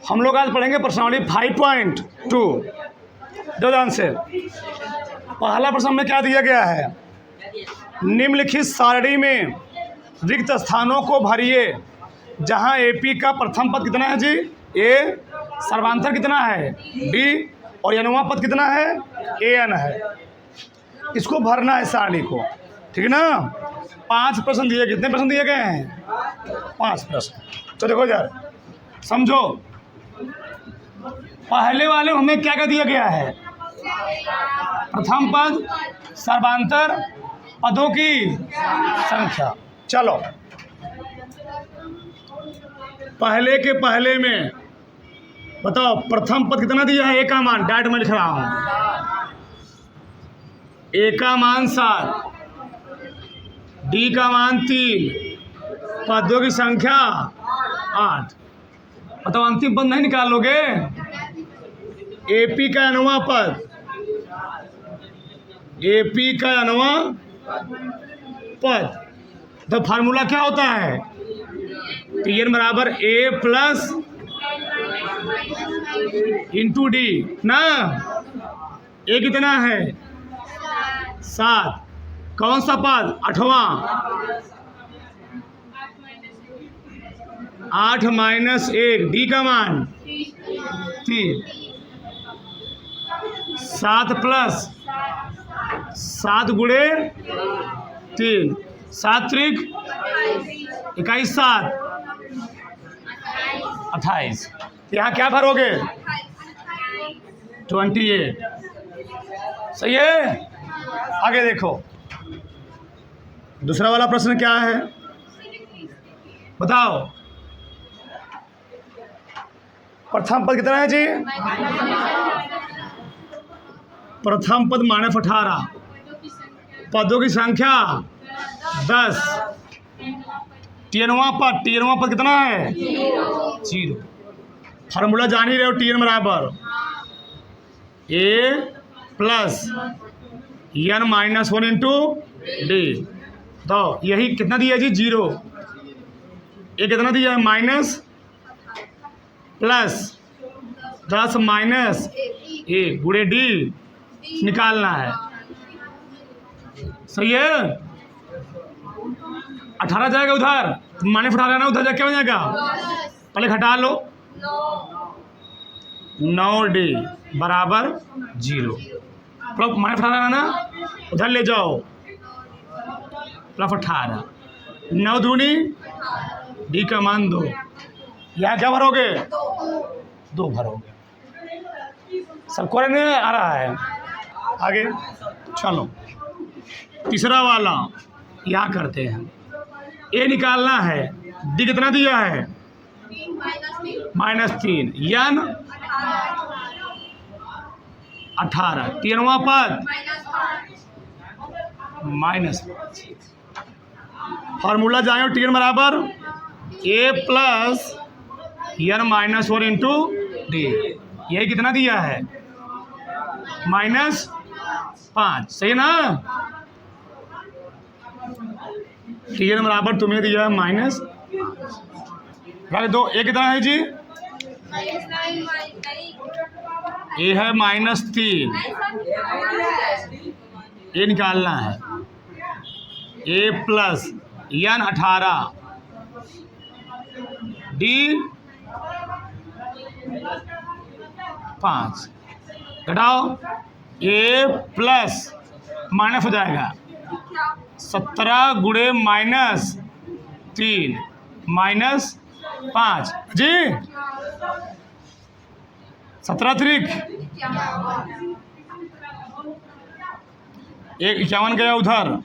हम लोग आज पढ़ेंगे प्रश्नावली 5.2। दो ध्यान से। पहला प्रश्न में क्या दिया गया है? निम्नलिखित सारणी में रिक्त स्थानों को भरिए जहां एपी का प्रथम पद कितना है जी? ए। सर्वांतर कितना है? बी। और एनवां पद कितना है? एन है। इसको भरना है सारणी को, ठीक है ना। 5 प्रश्न दिए। कितने प्रश्न दिए गए हैं? 5 प्रश्न। तो देखो यार, समझो। पहले वाले में हमें क्या क्या दिया गया है? प्रथम पद, सर्वांतर, पदों की संख्या। चलो, पहले के पहले में बताओ प्रथम पद कितना दिया है? ए का मान, डायरेक्ट में लिख रहा हूं। ए का मान 7, डी का मान 3, पदों की संख्या 8। बताओ अंतिम पद नहीं निकालोगे? एपी का अनवा पद, एपी का अनवा पद। तो फार्मूला क्या होता है? टीएन बराबर ए प्लस इंटू डी ना। ए कितना है? 7। कौन सा पद? 8वां। 8 माइनस 1, डी का मान 3। 7 प्लस 7 गुणे 3, 7 त्रिक 21, 7 28। यहाँ क्या भरोगे? 28। सही है। आगे देखो, दूसरा वाला प्रश्न क्या है बताओ? प्रथम पद कितना है जी? प्रथम पद -18, पदों की संख्या 10। टीएनवां पद कितना है? 0। फार्मूला जान ही रहे हो, टीएन बराबर A plus N minus 1 into D. तो यही कितना दिया जी? 0। ये कितना दिया है? माइनस प्लस 10 माइनस 1 गुणे डी निकालना है। सही है। 18 जाएगा उधर, माने फटा लेना, उधर जाके क्या हो जाएगा? पहले घटा लो। 9D बराबर 0। प्लस माने फटा लेना ना, उधर ले जाओ। प्लस 18, 9 दूनी डी का मान 2। यहाँ क्या भरोगे? 2 भरोगे। सबको नहीं आ रहा है? आगे चलो, तीसरा वाला यहाँ करते हैं। ए निकालना है। डी कितना दिया है? -3। यन 18। तीनवां पद -5। फॉर्मूला जाए, टीएन बराबर A plus N minus 1 into D. यही कितना दिया है? -5। सही ना। टीएन बराबर तुम्हें दिया है माइनस 2। ए कितना है जी? ए है -3। ए निकालना है। A plus N 18 D 5। घटाओ। ए प्लस माइनस हो जाएगा 17 गुणे -3 -5 जी। 17 त्रिक 51 गया उधर।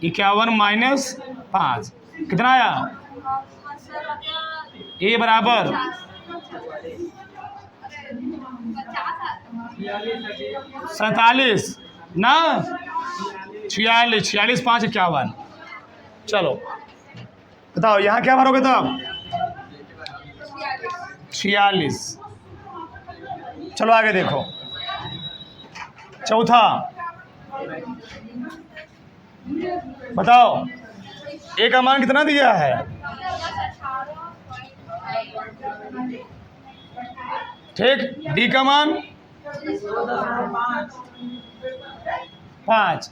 51 -5 कितना आया? ए बराबर 47 ना। 46 5 51। चलो बताओ यहाँ क्या भरोगे तब? 46। चलो आगे देखो, चौथा बताओ। ए का मान कितना दिया है? ठीक, डी का मान 5,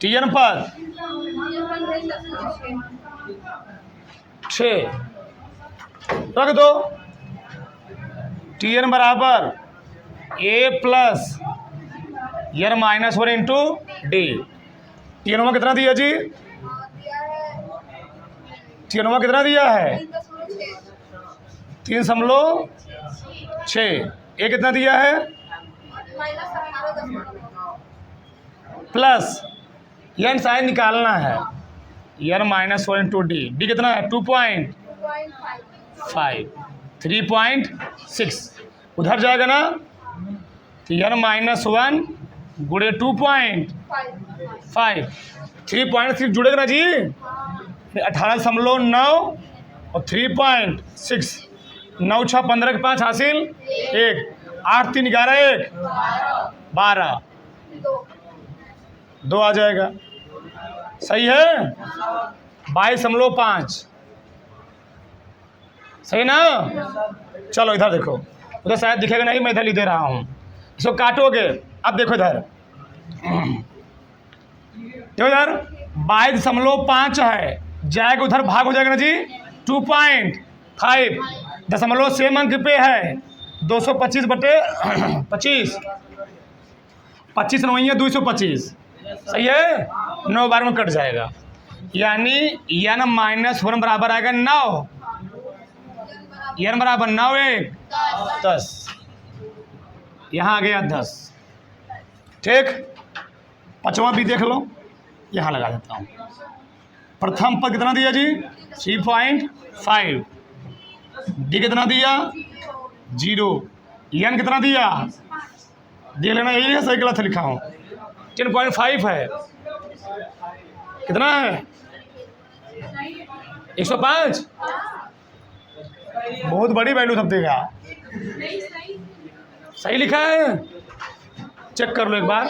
टीएन पद 6 रख दो। टीएन बराबर A plus N minus 1 into D. टीएनवा कितना दिया जी? टीएनवा कितना दिया है? 3.6। ए कितना दिया है? प्लस एन साइन निकालना है, n minus 1 into d. D कितना है? 2.5, 3.6 उधर जाएगा ना, तो एन माइनस 1 गुड़े 2.5, 3.6 जुड़ेगा ना जी, 18.9 और 3.6, 9 6 15 के 5 हासिल 1, 8 3 11 1 12, 2 आ जाएगा। सही है? 22.5 सही ना? चलो इधर देखो, उधर शायद दिखेगा नहीं, मैं इधर लिख दे रहा हूँ, इसको काटोगे। अब देखो इधर, इधर 22.5 है, जाएगा उधर भाग हो जाएगा ना जी, 2.5 दशमलव सेम अंक पे है, 225 बटे 25, 25 9 है 225, सही है? 9 बार में कट जाएगा, यानी एन माइनस 1 बराबर आएगा 9, एन बराबर 9 1 10, यहाँ आ गया 10। ठीक, पांचवा भी देख लो, यहाँ लगा देता हूँ। प्रथम पद कितना दिया जी? 3.5। डी कितना दिया? 0। एन कितना दिया? देख लेना, यही है, सही गलत लिखा हूँ। 10.5 है, कितना है? 105। बहुत बड़ी वैल्यू सब देगा। सही लिखा है? चेक कर लो एक बार।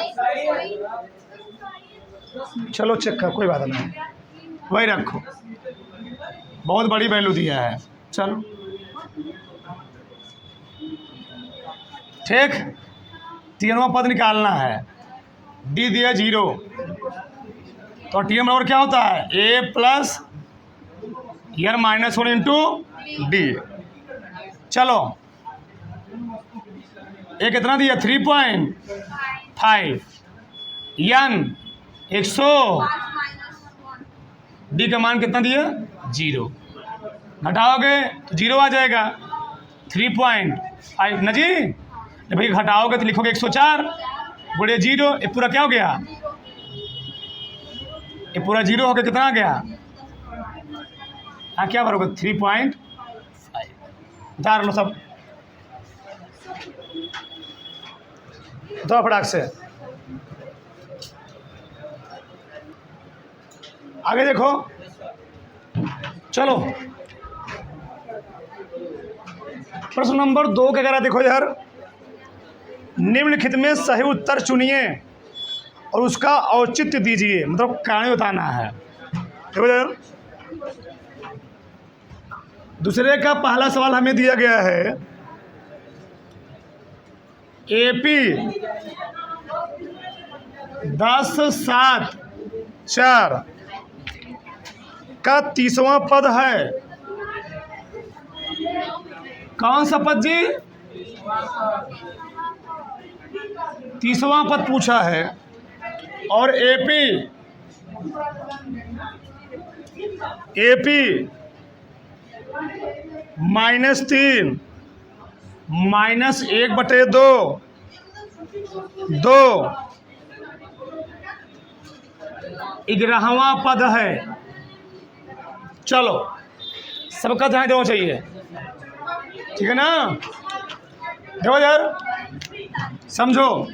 चलो चेक कर, कोई बात नहीं, वही रखो, बहुत बड़ी वैल्यू दिया है। चलो ठीक, तीनों पद निकालना है। डी दिया 0, तो टी बराबर क्या होता है? A plus N minus 1 into D. चलो ए कितना दिया? 3.5, एन 100, डी का मान कितना दिया? 0। घटाओगे तो 0 आ जाएगा, 3.5 ना जी। जब भाई घटाओगे तो लिखोगे 104 गुणे 0, ये पूरा क्या हो गया? ये पूरा 0 हो गया, कितना आ गया? हाँ क्या भरोगे? 3.5। उतार लो सब, दो फटाक से। आगे देखो, चलो प्रश्न नंबर 2 के अगर देखो यार, निम्नलिखित में सही उत्तर चुनिए और उसका औचित्य दीजिए, मतलब कहानी बताना है। देखो यार, दूसरे का पहला सवाल हमें दिया गया है, एपी 10.7.4 का 30वां पद है। कौन सा पद जी? 30वां पद पूछा है, और एपी -3 -1/2 11वां पद है। चलो सबका ध्यान देना चाहिए, ठीक है ना? देखो यार, समझो,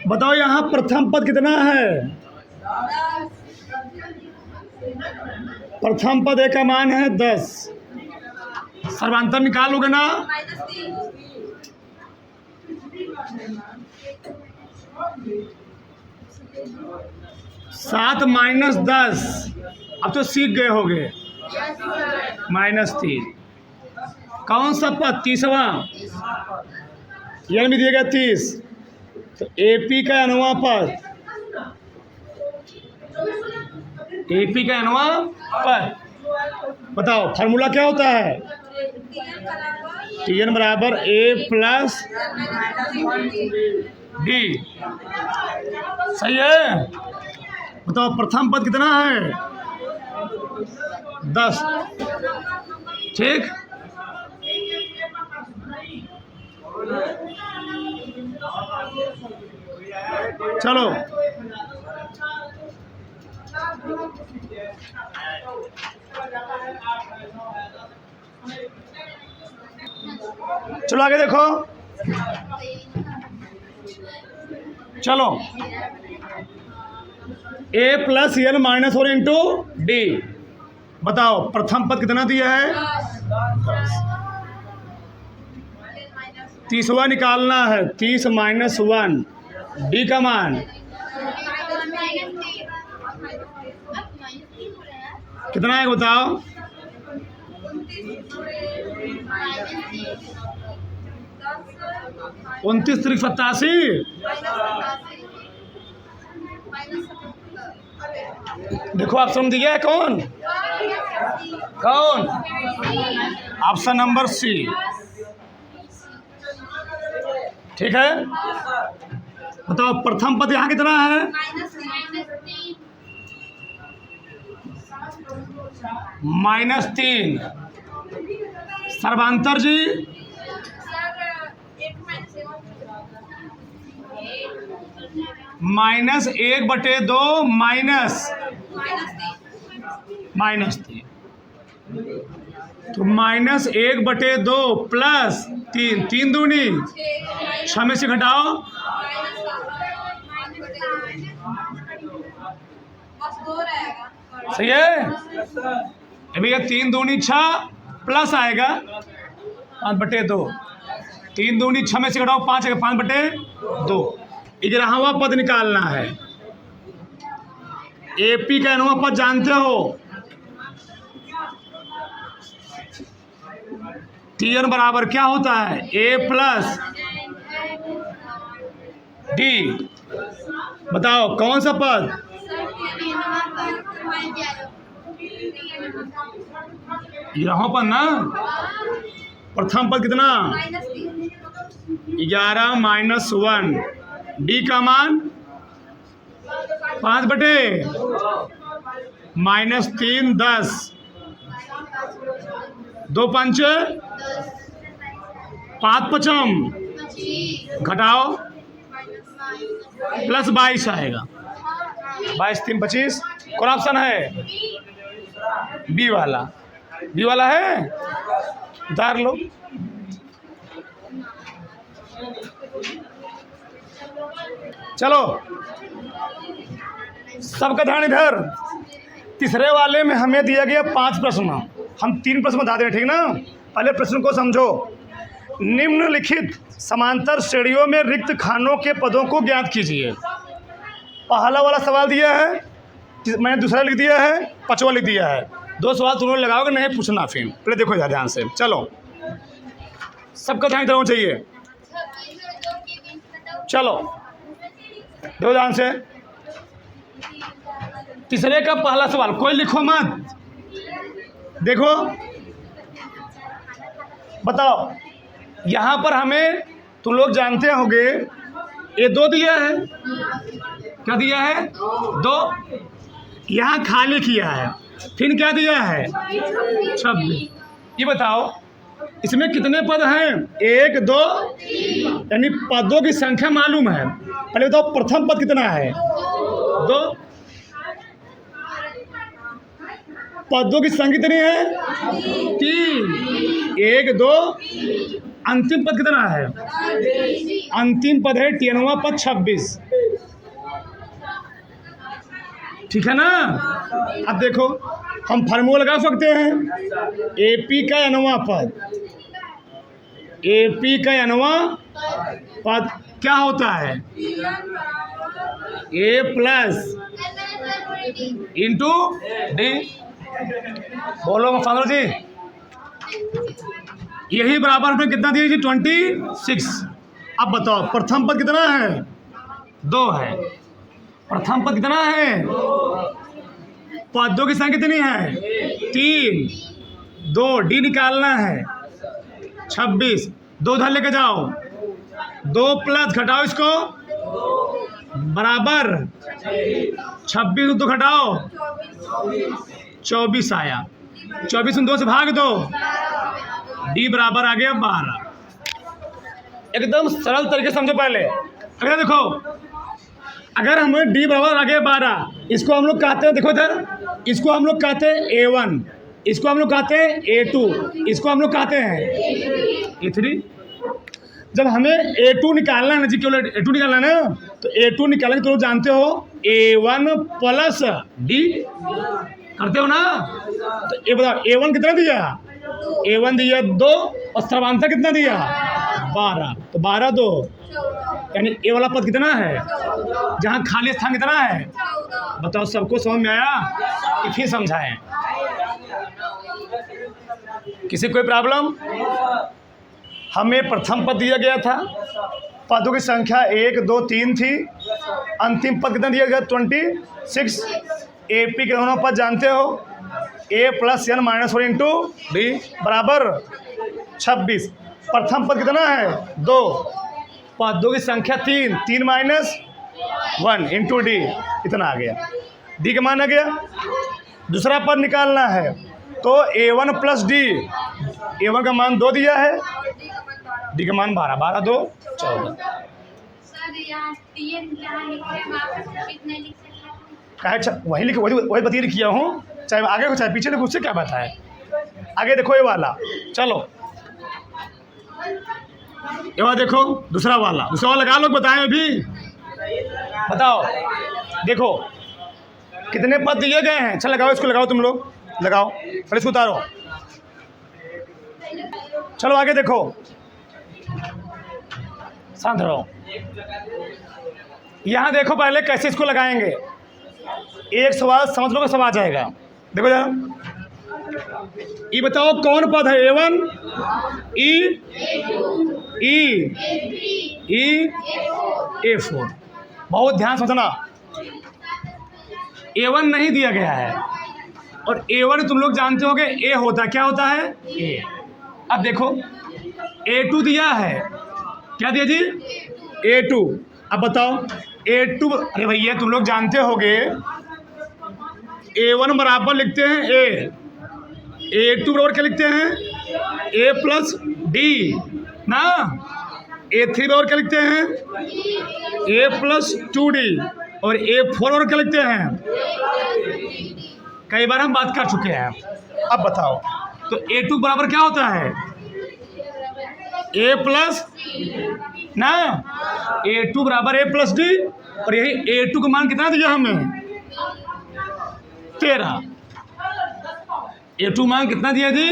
बताओ यहाँ प्रथम पद कितना है? प्रथम पद ए का मान है 10, सर्वांतर निकालोगे ना, -7 -10। अब तो सीख गए होगे। -3। कौन सा पद? 30वां। एन में दिया गया 30, तो AP का nवां पद, AP का nवां पद, बताओ फार्मूला क्या होता है? Tn बराबर A प्लस D। सही है? बताओ प्रथम पद कितना है? 10। ठीक, चलो चलो आगे देखो। चलो A plus N minus 4 into D, बताओ प्रथम पद कितना दिया है? 30वां निकालना है। 30 माइनस 1, D का मान कितना है बताओ? 29 3 87। देखो ऑप्शन दिया है कौन कौन? Option number C। ठीक है, बताओ प्रथम पद यहाँ कितना है? -3। सर्वांतर जी -1/2 -3, तो -1/2 प्लस 3, 3 दूनी 6 में से घटाओ, सही है? भैया 3 दूनी 6 प्लस आएगा 5/2, 3 दूनी 6 में से घटाओ 5 आएगा 5/2। 11वां पद निकालना है। AP का nवां पद जानते हो? Tn बराबर क्या होता है? A प्लस D, बताओ कौन सा पद? यहाँ पर ना प्रथम पद कितना? 11 माइनस 1, D का मान 5/, -3 10, 2 5 5 5 घटाओ प्लस 22 आएगा। 22 3 25। कौन ऑप्शन है? बी वाला। बी वाला है, उतार लो। चलो सबका ध्यान इधर। तीसरे वाले में हमें दिया गया 5 प्रश्न, हम 3 प्रश्न बता दें, ठीक ना? पहले प्रश्न को समझो। निम्नलिखित समांतर श्रेणियों में रिक्त खानों के पदों को ज्ञात कीजिए। पहला वाला सवाल दिया है, मैंने दूसरा लिख दिया है, पांचवा लिख दिया है। 2 सवाल तुम लगाओगे, नहीं पूछना फिर। पहले देखो यार ध्यान से। चलो सबका ध्यान देना चाहिए। चलो देखो ध्यान से। तीसरे का पहला सवाल, कोई लिखो मत, देखो बताओ। यहाँ पर हमें तुम लोग जानते होंगे ये 2 दिया है। क्या दिया है? 2। यहाँ खाली किया है, फिर क्या दिया है? 26। ये बताओ इसमें कितने पद हैं? 1 2, यानी पदों की संख्या मालूम है। पहले बताओ प्रथम पद कितना है? 2। पदों की संख्या कितनी है? 3। 1 2। अंतिम पद कितना है? अंतिम पद है Tnवां पद 26। ठीक है ना? अब देखो हम फार्मूला लगा सकते हैं। AP का nवां पद, AP का nवां पद क्या होता है? A plus into D। बोलो फादर जी। यही बराबर में कितना दिया जी 26। अब बताओ प्रथम पद कितना है 2 है। प्रथम पद कितना है पदों की संख्या कितनी है 3। 2 डी निकालना है 26। 2 उधर लेके जाओ 2 प्लस घटाओ इसको बराबर 26 2 घटाओ 24 आया। 24 2 से भाग दो डी बराबर आ गया 12। एकदम सरल तरीके से समझो। पहले अगर देखो अगर हमें डी बराबर आ गया 12 इसको हम लोग कहते हैं देखो इधर इसको हम लोग कहते हैं A1 इसको हम लोग कहते हैं A2 इसको हम लोग कहते हैं A3। जब हमें A2 निकालना है ना जी केवल A2 निकालना है ना तो A2 निकालने तो जानते हो A1 प्लस डी करते हो ना। तो ये बताओ A1 कितना दिया A1 दिया 2 और सर्वांतर कितना दिया 12। तो 12 2 यानी ए वाला पद कितना है जहाँ खाली स्थान कितना है बताओ। सबको समझ में आया कि फिर समझाएं किसी कोई प्रॉब्लम। हमें प्रथम पद दिया गया था पदों की संख्या 1 2 3 थी। अंतिम पद कितना दिया गया 26। AP के दोनों पद जानते हो A + n - 4 इंटू डी बराबर 26। प्रथम पद कितना है 2। पदों की संख्या 3 3 - 1 इंटू डी इतना आ गया। डी का मान आ गया। दूसरा पद निकालना है तो A1 + D। A1 का मान 2 दिया है डी का मान 12 12 2 14। वही लिख वही बतिए लिखिया हूँ चाहे आगे को चाहे पीछे लिखो उससे क्या बात है। आगे देखो ये वाला चलो ये वाला देखो दूसरा वाला लगा लो बताएं अभी बताओ। देखो कितने पद दिए गए हैं। अच्छा लगाओ इसको लगाओ तुम लोग लगाओ फिर इसको उतारो। चलो आगे देखो शांत रहो। यहाँ देखो पहले कैसे इसको लगाएंगे। एक सवाल समझ लो सब आ जाएगा। देखो जरा ये बताओ कौन पद है A1 E A4। बहुत ध्यान समझना A1 नहीं दिया गया है और A1 तुम लोग जानते होगे A होता है क्या होता है A। अब देखो A2 दिया है क्या दिया जी A2। अब बताओ A2 अरे भैया तुम लोग जानते होगे A1 बराबर लिखते हैं A। A2 बराबर क्या लिखते हैं A + D ना। A3 बराबर क्या लिखते हैं A + 2D और A4 बराबर क्या लिखते हैं कई बार हम बात कर चुके हैं। अब बताओ तो A2 बराबर क्या होता है A प्लस ना। A2 बराबर A + D और यही A2 का मान कितना दिया हमें 13। A2 मान कितना दिया जी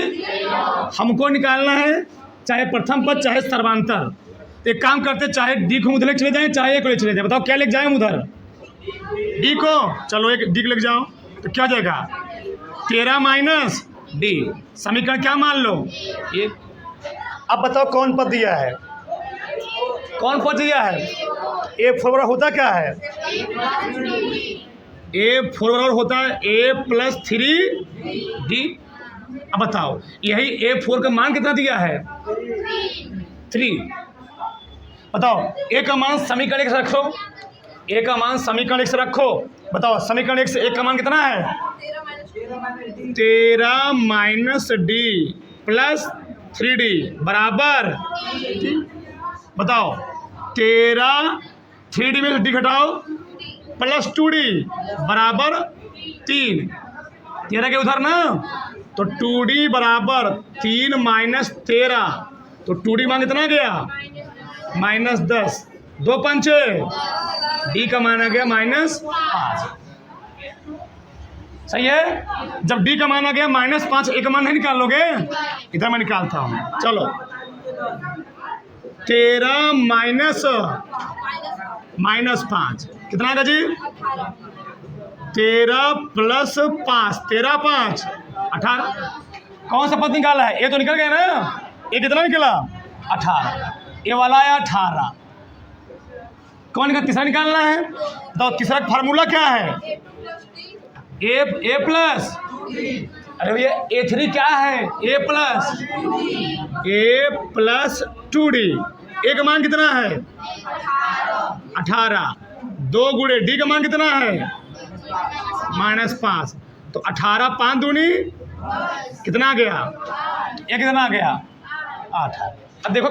हमको निकालना है चाहे प्रथम पद चाहे सर्वांतर। एक काम करते चाहे डी को उधर चले जाएं चाहे ए को ले चले जाएं। बताओ क्या लेके जाएं उधर डी को। चलो एक डी को लेके जाओ तो क्या जाएगा 13 - D। समीकरण क्या मान लो ये। अब बताओ कौन पद दिया है कौन पद दिया है A4 बराबर होता क्या है A4 बराबर होता है A + 3D। अब बताओ यही A4 का मान कितना दिया है 3। बताओ A का मान समीकरण 1 से रखो। A का मान समीकरण 1 से रखो। बताओ समीकरण 1 से A का मान कितना है 13 - D + 3D बराबर बताओ 13 3D में D घटाओ + 2D बराबर 3। 13 के उधर ना तो 2D बराबर 3 - 13 तो 2D मान कितना गया -10 2 पंचे D का मान आ गया -5। सही है। जब D का मान आ गया -5 A का मान नहीं निकाल लोगे इधर मैं निकालता हूँ। चलो 13 - -5 कितना आएगा जी 13 + 5 13 5 18। कौन सा पद निकाला है ये तो निकल गया ना ये कितना निकला 18, ये वाला आया 18। कौन का तीसरा निकालना है? तो तीसरा फार्मूला क्या है? ए प्लस, अरे भैया A3 क्या है? A plus 2D। ए का मान कितना है? 18। 2 गुणे D का मान कितना है? -5। तो 18 5 दूनी कितना आ गया? ये कितना आ गया? 8। अब देखो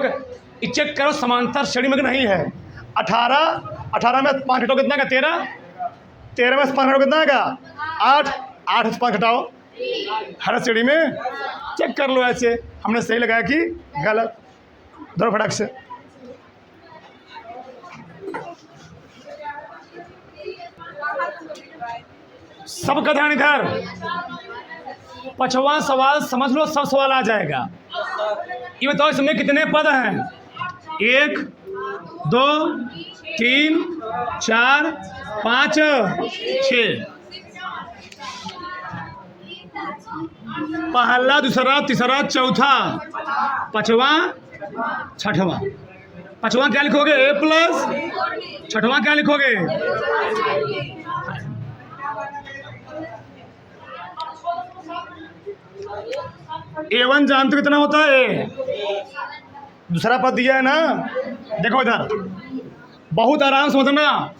चेक करो समांतर श्रेणी में नहीं है। 18 में 5 घटाओ कितना का? 13। 13 में 5 घटाओ कितना का? 8। 8 से 5 घटाओ हर श्रेणी में। चेक कर लो ऐसे, हमने सही लगाया कि गलत। दो फटाक से। सबका ध्यान इधर। 5वां सवाल समझ लो, सब सवाल आ जाएगा। ये बताओ इसमें कितने पद हैं? 1 2 3 4 5 6। पहला, दूसरा, तीसरा, चौथा, 5वां, 6वां। 5वां क्या लिखोगे? A plus. 6वां क्या लिखोगे? A1 जानते हो कितना होता है? दूसरा पद दिया है ना, देखो इधर, बहुत आराम से समझना।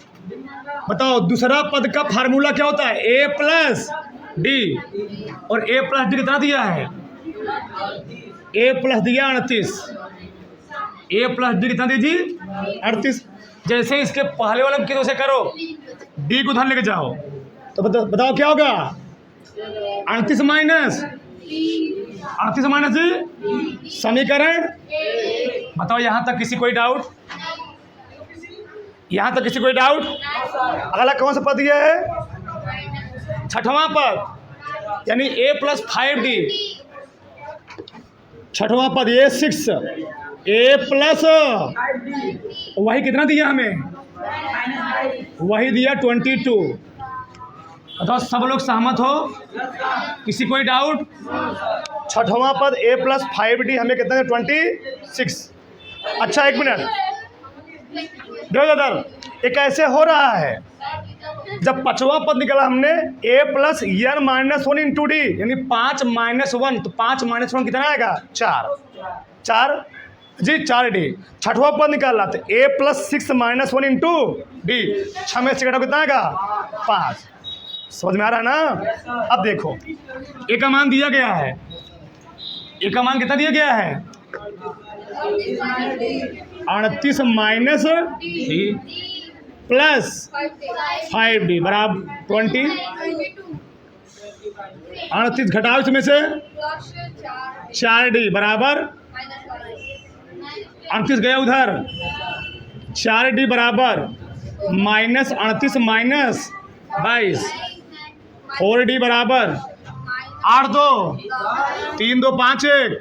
बताओ दूसरा पद का फार्मूला क्या होता है? A plus D। और A प्लस D कितना दिया है? A प्लस दिया 38। A प्लस D कितना दीजिए? 38। जैसे इसके पहले वाले में कितने से करो, D को उधर लेके जाओ, तो बताओ क्या होगा? 38 माइनस समीकरण। बताओ यहाँ तक किसी कोई डाउट? यहाँ तक किसी कोई डाउट? अगला कौन सा पद दिया है? 6वां पद, यानी A प्लस 5D। 6वां पद A6। A प्लस वही कितना दिया हमें? वही दिया 22। बताओ सब लोग सहमत हो? किसी कोई डाउट? 6वां पद A प्लस 5D हमें कितना है? 26। अच्छा एक मिनट देखो दादा, ये कैसे हो रहा है? जब 5वां पद निकाला हमने A plus n minus 1 into D, यानी 5 माइनस 1, तो 5 माइनस 1 कितना आएगा? 4 जी 4D। 6वां पद निकाला तो A plus 6 minus 1 into D। 6 में से घटाओ कितना आएगा? 5। समझ में आ रहा है ना? अब देखो A का मान दिया गया है। A का मान कितना दिया गया है? 38 माइनस D प्लस 5D बराबर 20। 38 घटाओ इसमें से 4D बराबर 38 गया उधर, 4D बराबर -38 माइनस 22, 4D बराबर 8 2 3 2 5 1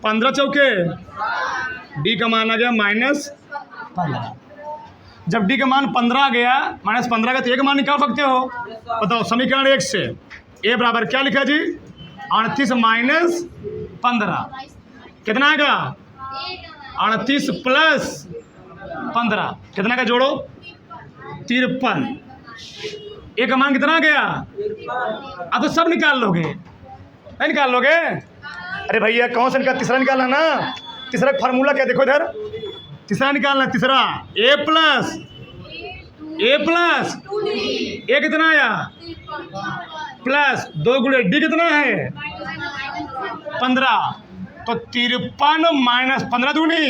15 चौके। D का मान आ गया -15। जब D का मान 15 आ गया, -15 का, तो A का मान निकाल सकते हो। बताओ समीकरण 1 से A बराबर क्या लिखा जी? 38 माइनस 15 कितना आएगा? 38 प्लस 15 कितना का जोड़ो? 53। A का मान कितना आ गया? अब तो सब निकाल लोगे, नहीं निकाल लोगे? अरे भैया कौन सा निकाल? तीसरा निकालना ना। तीसरा फार्मूला क्या? देखो इधर, तीसरा निकालना। तीसरा A प्लस A कितना आया? प्लस 2 गुणे D कितना है? 15। तो 53 माइनस 15 दूनी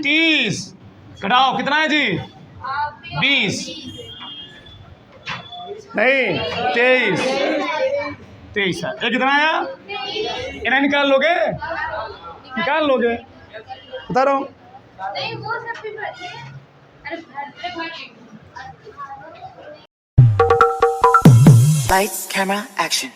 30 घटाओ कितना है जी? 20 नहीं 23 है। ये कितना आया? इन्हें निकाल लोगे? निकाल लोगे? बता रहा हूँ। Lights, camera, action.